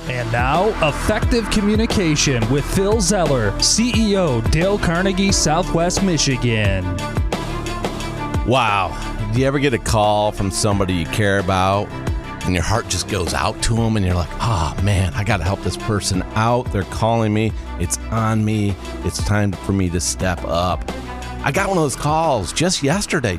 And now, Effective Communication with Phil Zeller, CEO, Dale Carnegie, Southwest Michigan. Wow. Do you ever get a call from somebody you care about and your heart just goes out to them and you're like, oh man, I got to help this person out. They're calling me. It's on me. It's time for me to step up. I got one of those calls just yesterday.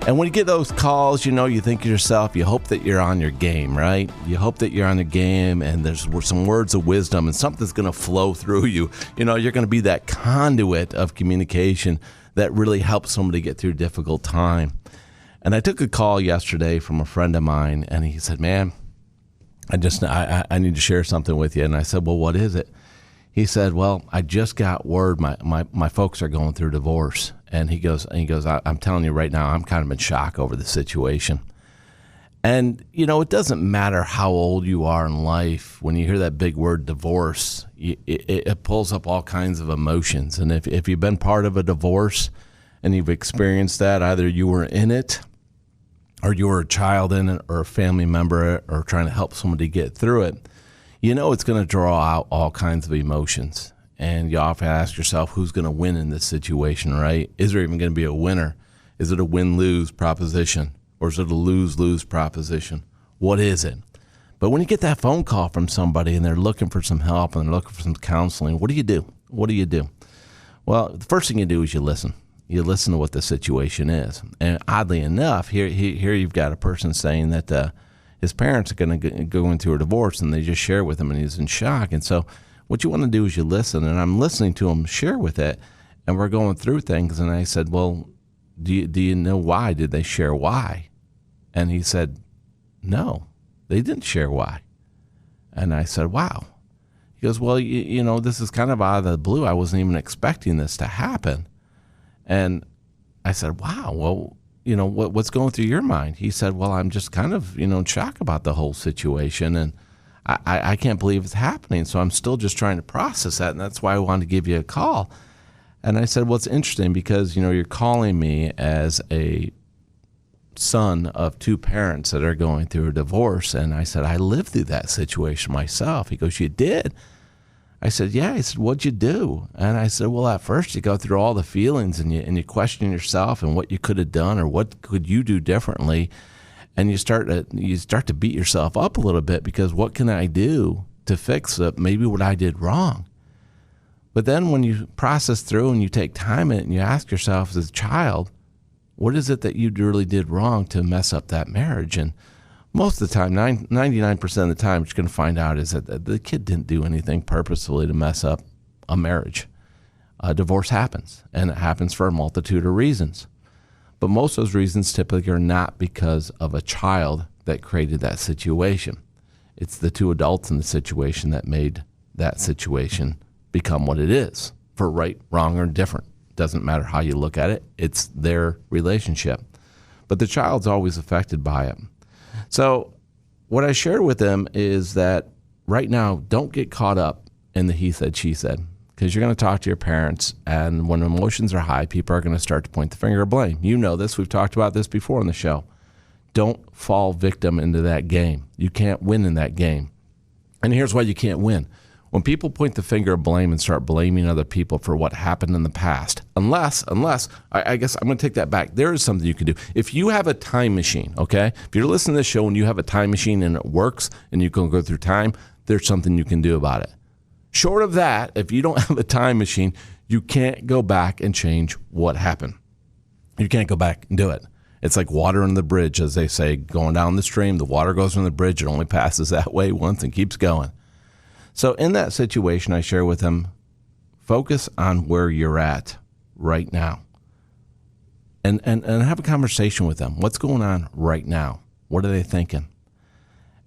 And when you get those calls, you think to yourself, you hope that you're on your game, right? You hope that you're on the game and there's some words of wisdom and something's going to flow through you. You're going to be that conduit of communication that really helps somebody get through a difficult time. And I took a call yesterday from a friend of mine and he said, man, I need to share something with you. And I said, well, what is it? He said, well, I just got word my folks are going through divorce. And he goes, I'm telling you right now, I'm kind of in shock over the situation. And, it doesn't matter how old you are in life. When you hear that big word divorce, it pulls up all kinds of emotions. And if you've been part of a divorce and you've experienced that, either you were in it or you were a child in it or a family member or trying to help somebody get through it, it's going to draw out all kinds of emotions. And you often ask yourself, who's going to win in this situation, right? Is there even going to be a winner? Is it a win-lose proposition? Or is it a lose-lose proposition? What is it? But when you get that phone call from somebody and they're looking for some help and they're looking for some counseling, what do you do? Well, the first thing you do is you listen. You listen to what the situation is. And oddly enough, here you've got a person saying that his parents are going to go into a divorce and they just share with him and he's in shock. And so what you want to do is you listen, and I'm listening to him share with it, and we're going through things. And I said, well, do you know why? Did they share why? And he said, no, they didn't share why. And I said, wow. He goes, well, this is kind of out of the blue. I wasn't even expecting this to happen. And I said, wow, well, what's going through your mind? He said, well, I'm just kind of, in shock about the whole situation, and I can't believe it's happening, so I'm still just trying to process that, and that's why I wanted to give you a call. And I said, well, it's interesting because, you're calling me as a son of two parents that are going through a divorce, and I said, I lived through that situation myself. He goes, you did? I said, yeah. He said, what'd you do? And I said, well, at first you go through all the feelings, and you question yourself and what you could have done or what could you do differently. And you start to beat yourself up a little bit because what can I do to fix maybe what I did wrong? But then when you process through and you take time in it and you ask yourself as a child, what is it that you really did wrong to mess up that marriage? And most of the time, 99% of the time, what you're going to find out is that the kid didn't do anything purposefully to mess up a marriage. Divorce happens, and it happens for a multitude of reasons. But most of those reasons typically are not because of a child that created that situation. It's the two adults in the situation that made that situation become what it is, for right, wrong, or indifferent. Doesn't matter how you look at it. It's their relationship. But the child's always affected by it. So what I shared with them is that right now, don't get caught up in the he said, she said. Because you're going to talk to your parents, and when emotions are high, people are going to start to point the finger of blame. You know this. We've talked about this before on the show. Don't fall victim into that game. You can't win in that game. And here's why you can't win. When people point the finger of blame and start blaming other people for what happened in the past, unless, I guess I'm going to take that back. There is something you can do. If you have a time machine, okay? If you're listening to this show and you have a time machine and it works and you can go through time, there's something you can do about it. Short of that, if you don't have a time machine, you can't go back and change what happened. You can't go back and do it. It's like water on the bridge, as they say, going down the stream. The water goes on the bridge. It only passes that way once and keeps going. So in that situation, I share with them, focus on where you're at right now. And have a conversation with them. What's going on right now? What are they thinking?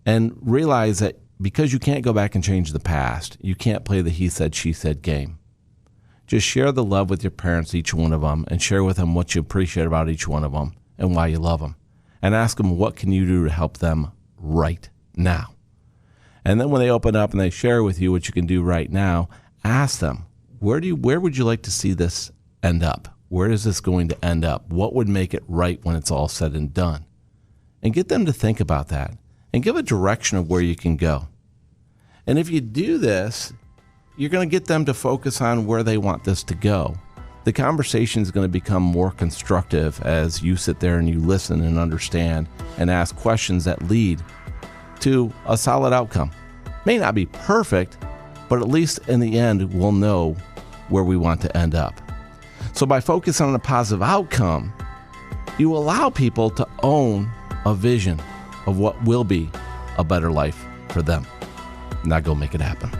And realize that because you can't go back and change the past, you can't play the he said, she said game. Just share the love with your parents, each one of them, and share with them what you appreciate about each one of them and why you love them. And ask them, what can you do to help them right now? And then when they open up and they share with you what you can do right now, ask them, where would you like to see this end up? Where is this going to end up? What would make it right when it's all said and done? And get them to think about that. and give a direction of where you can go. And if you do this, you're going to get them to focus on where they want this to go. The conversation is going to become more constructive as you sit there and you listen and understand and ask questions that lead to a solid outcome. May not be perfect, but at least in the end, we'll know where we want to end up. So by focusing on a positive outcome, you allow people to own a vision of what will be a better life for them. Now go make it happen.